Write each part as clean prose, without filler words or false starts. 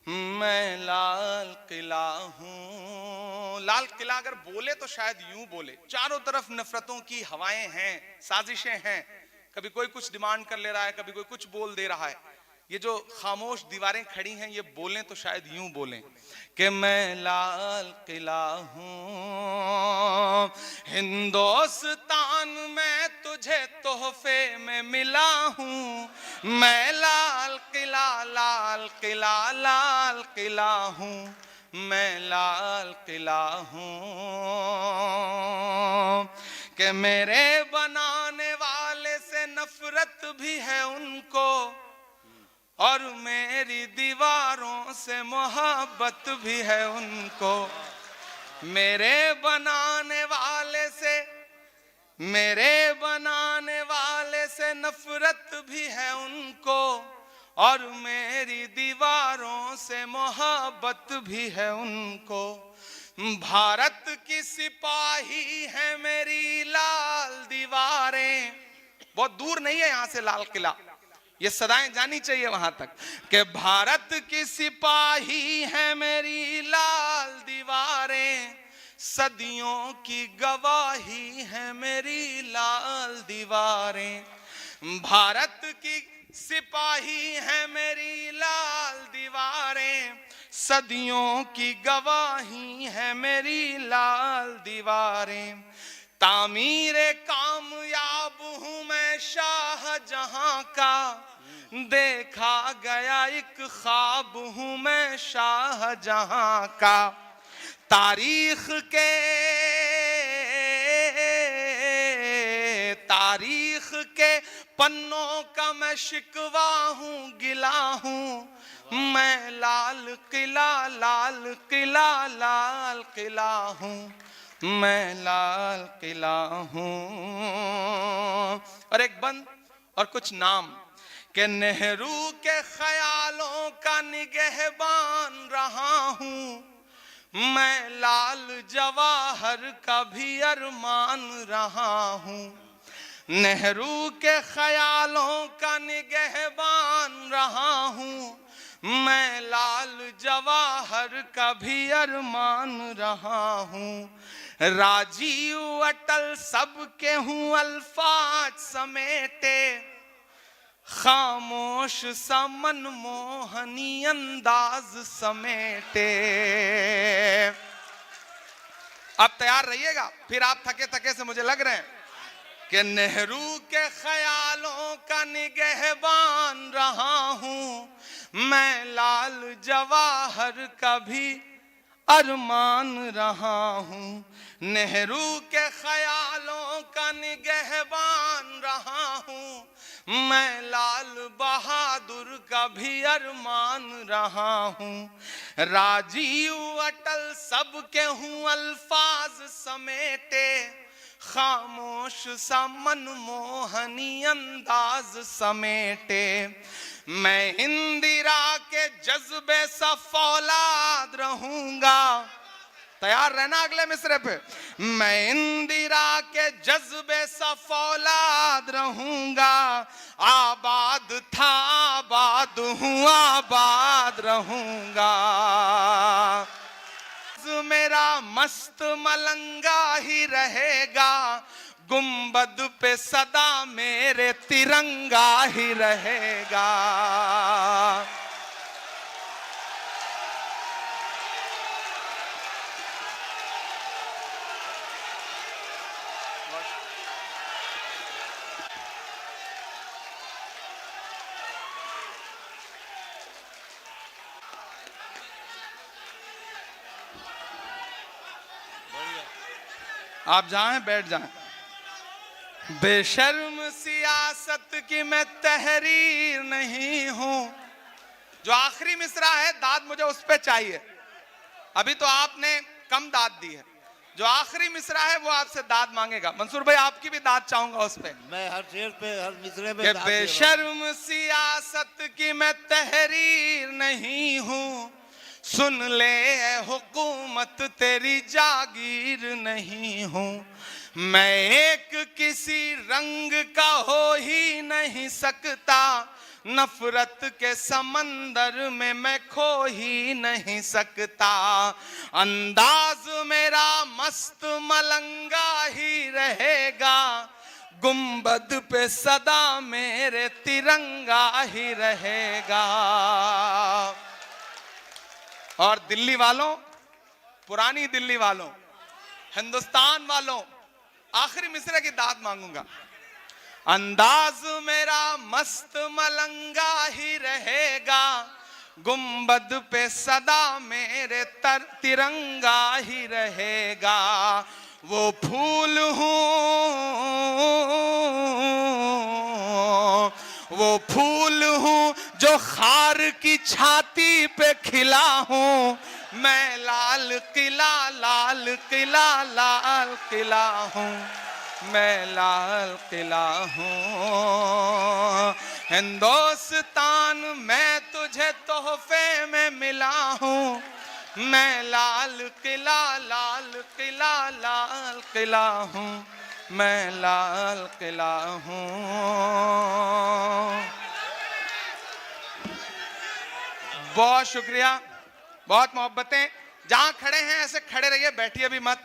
मैं लाल किला हूँ। लाल किला अगर बोले तो शायद यूं बोले, चारों तरफ नफरतों की हवाएं हैं, साजिशें हैं, कभी कोई कुछ डिमांड कर ले रहा है, कभी कोई कुछ बोल दे रहा है। ये जो खामोश दीवारें खड़ी हैं, ये बोलें तो शायद यूं बोलें कि मैं लाल किला हूँ, हिंदुस्तान में तुझे तोहफे में मिला हूँ। मैं लाल किला, लाल किला, लाल किला हूँ, मैं लाल किला हूँ। कि मेरे बनाने वाले से नफरत भी है उनको, और मेरी दीवारों से मोहब्बत भी है उनको। मेरे बनाने वाले से, मेरे बनाने वाले से नफरत भी है उनको, और मेरी दीवारों से मोहब्बत भी है उनको। भारत की सिपाही है मेरी लाल दीवारें। बहुत दूर नहीं है यहां से लाल किला, ये सदाएं जानी चाहिए वहां तक कि भारत की सिपाही है मेरी लाल दीवारें, सदियों की गवाही है मेरी लाल दीवारें। भारत की सिपाही है मेरी लाल दीवारें, सदियों की गवाही है मेरी लाल दीवारें। तामीरे कामयाब हूँ मैं शाहजहां का, देखा गया एक ख्वाब हूँ मैं शाहजहां का। तारीख के पन्नों का मैं शिकवा हूँ, गिला हूँ। मैं लाल किला, लाल किला, लाल किला हूँ, मैं लाल किला हूँ। और एक बंद और कुछ नाम कि नेहरू के ख्यालों का निगहबान रहा हूँ, मैं लाल जवाहर का भी अरमान रहा हूँ। नेहरू के ख्यालों का निगहबान रहा हूँ, मैं लाल जवाहर का भी अरमान रहा हूँ। राजीव अटल सबके हूँ अल्फाज समेटे, खामोश सा मनमोहनी अंदाज समेटे। आप तैयार रहिएगा, फिर आप थके थके से मुझे लग रहे हैं कि नेहरू के ख्यालों का निगहबान रहा हूँ, मैं लाल जवाहर का भी अरमान रहा हूँ। नेहरू के ख्यालों का निगहबान रहा हूँ, मैं लाल बहादुर का भी अरमान रहा हूँ। राजीव अटल सबके हूँ अल्फाज समेटे, खामोश सा मनमोहनी अंदाज समेटे। मैं इंदिरा के जज्बे सा फौलाद रहूंगा। तैयार रहना अगले मिसरे पे। मैं इंदिरा के जज्बे सा फौलाद रहूंगा, आबाद था आबाद हूँ आबाद रहूंगा। मेरा मस्त मलंगा ही रहेगा, गुंबद पे सदा मेरे तिरंगा ही रहेगा। आप जाएं, बैठ जाएं। बेशर्म सियासत की मैं तहरीर नहीं हूं। जो आखिरी मिसरा है, दाद मुझे उस पे चाहिए। अभी तो आपने कम दाद दी है, जो आखिरी मिसरा है वो आपसे दाद मांगेगा। मंसूर भाई, आपकी भी दाद चाहूंगा उस पे। मैं हर शेर पे, हर मिसरे पे बेशर्म सियासत की मैं तहरीर नहीं हूं, सुन ले हुकूमत तेरी जागीर नहीं हूं। मैं एक किसी रंग का हो ही नहीं सकता, नफरत के समंदर में मैं खो ही नहीं सकता। अंदाज मेरा मस्त मलंगा ही रहेगा, गुंबद पे सदा मेरे तिरंगा ही रहेगा। और दिल्ली वालों, पुरानी दिल्ली वालों, हिंदुस्तान वालों, आखिरी मिसरे की दाद मांगूंगा। अंदाज मेरा मस्त मलंगा ही रहेगा, गुंबद पे सदा मेरे तिरंगा ही रहेगा। वो फूल हूँ, वो फूल हूँ जो खार की छाती पे खिला हूँ। मैं लाल किला, लाल किला, लाल किला हूँ, मैं लाल किला हूँ। हिंदुस्तान मैं तुझे तोहफे में मिला हूँ, मैं लाल किला, लाल किला, लाल किला हूँ, मैं लाल किला हूँ। बहुत शुक्रिया, बहुत मोहब्बतें। जहां खड़े हैं ऐसे खड़े रहिए, बैठिए भी मत।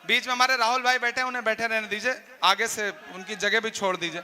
बीच में हमारे राहुल भाई बैठे हैं, उन्हें बैठे रहने दीजिए, आगे से उनकी जगह भी छोड़ दीजिए।